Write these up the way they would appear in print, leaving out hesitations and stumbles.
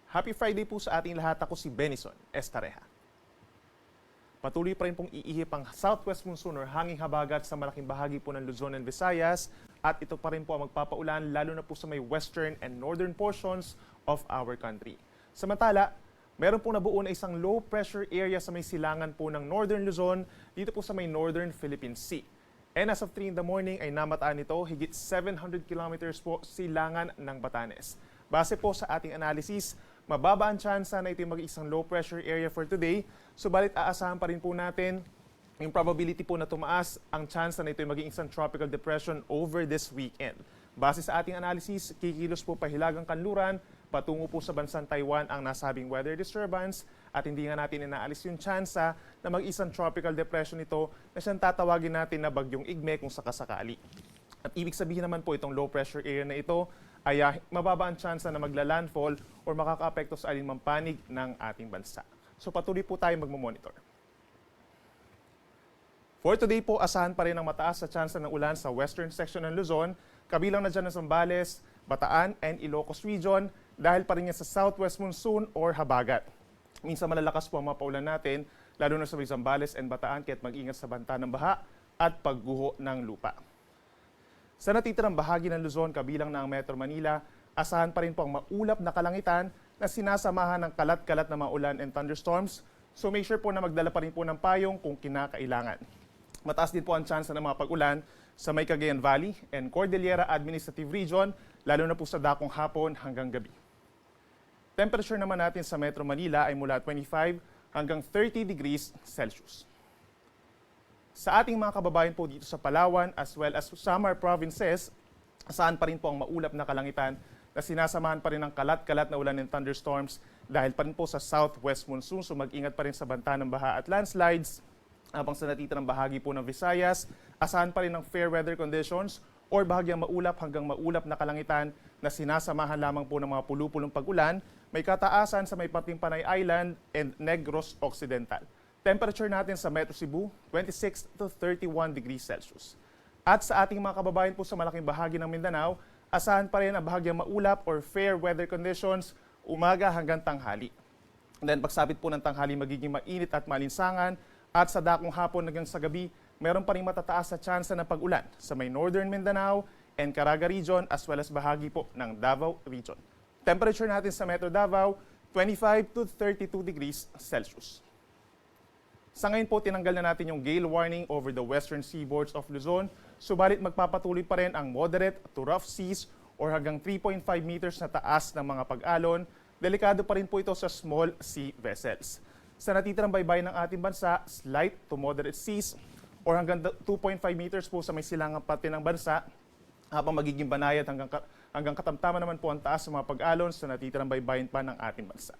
Happy Friday po sa ating lahat. Ako si Benison Estareja. Patuloy pa rin pong iihip ang southwest monsoon or hanging habagat sa malaking bahagi po ng Luzon and Visayas at ito pa rin po ang magpapaulan lalo na po sa may western and northern portions of our country. Samantala, meron po nabuo na isang low pressure area sa may silangan po ng northern Luzon dito po sa may northern Philippine Sea. And as of 3 in the morning ay namataan nito higit 700 kilometers po silangan ng Batanes. Base po sa ating analysis, mababa ang tsansa na ito yung mag-isang low pressure area for today. Subalit aasahan pa rin po natin yung probability po na tumaas ang tsansa na ito yung maging isang tropical depression over this weekend. Base sa ating analysis, kikilos po pahilagang kanluran patungo po sa bansang Taiwan ang nasabing weather disturbance at hindi nga natin inaalis yung tsansa na mag-isang tropical depression ito na siyang tatawagin natin na bagyong Igme kung sakasakali. At ibig sabihin naman po itong low pressure area na ito ay mababa ang tsansa na magla-landfall or makakaapekto sa alinmang panig ng ating bansa. So patuloy po tayo magmamonitor. For today po, asahan pa rin ang mataas sa tsansa ng ulan sa western section ng Luzon, kabilang na dyan ng Zambales, Bataan, and Ilocos region dahil pa rin yan sa southwest monsoon or habagat. Minsan malalakas po ang mga paulan natin, lalo na sa Zambales and Bataan, kaya't mag-ingat sa banta ng baha at pagguho ng lupa. Sa natitirang bahagi ng Luzon, kabilang na ang Metro Manila, asahan pa rin po ang maulap na kalangitan na sinasamahan ng kalat-kalat na mga ulan and thunderstorms. So make sure po na magdala pa rin po ng payong kung kinakailangan. Mataas din po ang tsansa ng mga pag-ulan sa may Cagayan Valley and Cordillera Administrative Region, lalo na po sa dakong hapon hanggang gabi. Temperature naman natin sa Metro Manila ay mula 25 hanggang 30 degrees Celsius. Sa ating mga kababayan po dito sa Palawan as well as Samar provinces, asahan pa rin po ang maulap na kalangitan na sinasamahan pa rin ng kalat-kalat na ulan and thunderstorms dahil pa rin po sa southwest monsoon. So mag-ingat pa rin sa banta ng baha at landslides. Habang sa natitirang bahagi po ng Visayas, asahan pa rin ng fair weather conditions or bahagyang maulap hanggang maulap na kalangitan na sinasamahan lamang po ng mga pulu-pulong pag-ulan. May kataasan sa may pating Panay Island and Negros Occidental. Temperature natin sa Metro Cebu, 26 to 31 degrees Celsius. At sa ating mga kababayan po sa malaking bahagi ng Mindanao, asahan pa rin ang bahagyang maulap or fair weather conditions umaga hanggang tanghali. And then pagsapit po ng tanghali magiging mainit at malinsangan at sa dakong hapon hanggang sa gabi, meron pa rin matataas sa tsansa ng pag-ulan sa may Northern Mindanao and Caraga region as well as bahagi po ng Davao region. Temperature natin sa Metro Davao, 25 to 32 degrees Celsius. Sa ngayon po, tinanggal na natin yung gale warning over the western seaboards of Luzon, subalit magpapatuloy pa rin ang moderate to rough seas or hanggang 3.5 meters na taas ng mga pag-alon. Delikado pa rin po ito sa small sea vessels. Sa natitirang baybayin ng ating bansa, slight to moderate seas or hanggang 2.5 meters po sa may silangang pati ng bansa, habang magiging banayad hanggang katamtaman naman po ang taas sa mga pag-alon sa natitirang baybayin pa ng ating bansa.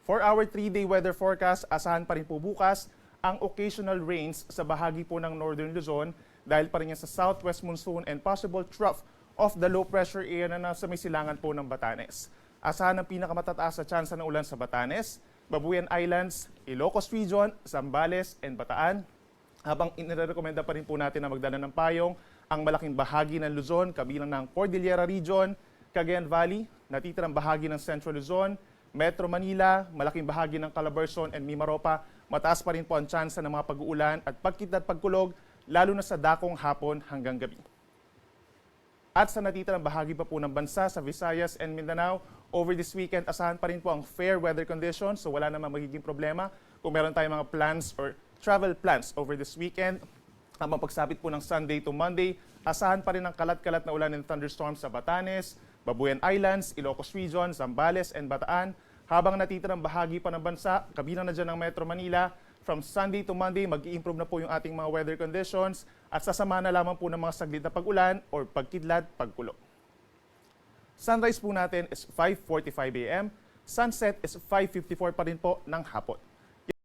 For our 3-day weather forecast, asahan pa rin po bukas ang occasional rains sa bahagi po ng northern Luzon dahil pa rin yan sa southwest monsoon and possible trough of the low pressure area na nasa may silangan po ng Batanes. Asahan ang pinakamatataas sa tsansa ng ulan sa Batanes, Babuyan Islands, Ilocos region, Zambales, and Bataan. Habang inirekomenda pa rin po natin na magdala ng payong ang malaking bahagi ng Luzon, kabilang ng Cordillera region, Cagayan Valley, natitirang bahagi ng Central Luzon, Metro Manila, malaking bahagi ng Calabarzon and Mimaropa, mataas pa rin po ang tsansa ng mga pag-uulan at pagkit at pagkulog, lalo na sa dakong hapon hanggang gabi. At sa natitirang bahagi pa po ng bansa sa Visayas and Mindanao, over this weekend, asahan pa rin po ang fair weather conditions, so wala namang magiging problema kung meron tayong mga plans or travel plans over this weekend. Habang pagsapit po ng Sunday to Monday, asahan pa rin ang kalat-kalat na ulan and thunderstorms sa Batanes, Babuyan Islands, Ilocos region, Zambales, and Bataan. Habang natitirang bahagi pa ng bansa, kabilang na dyan ng Metro Manila, from Sunday to Monday, mag-i-improve na po yung ating mga weather conditions at sasama na lamang po ng mga saglit na pag-ulan or pagkidlat, pagkulog. Sunrise po natin is 5:45 a.m. Sunset is 5:54 pa rin po ng hapon.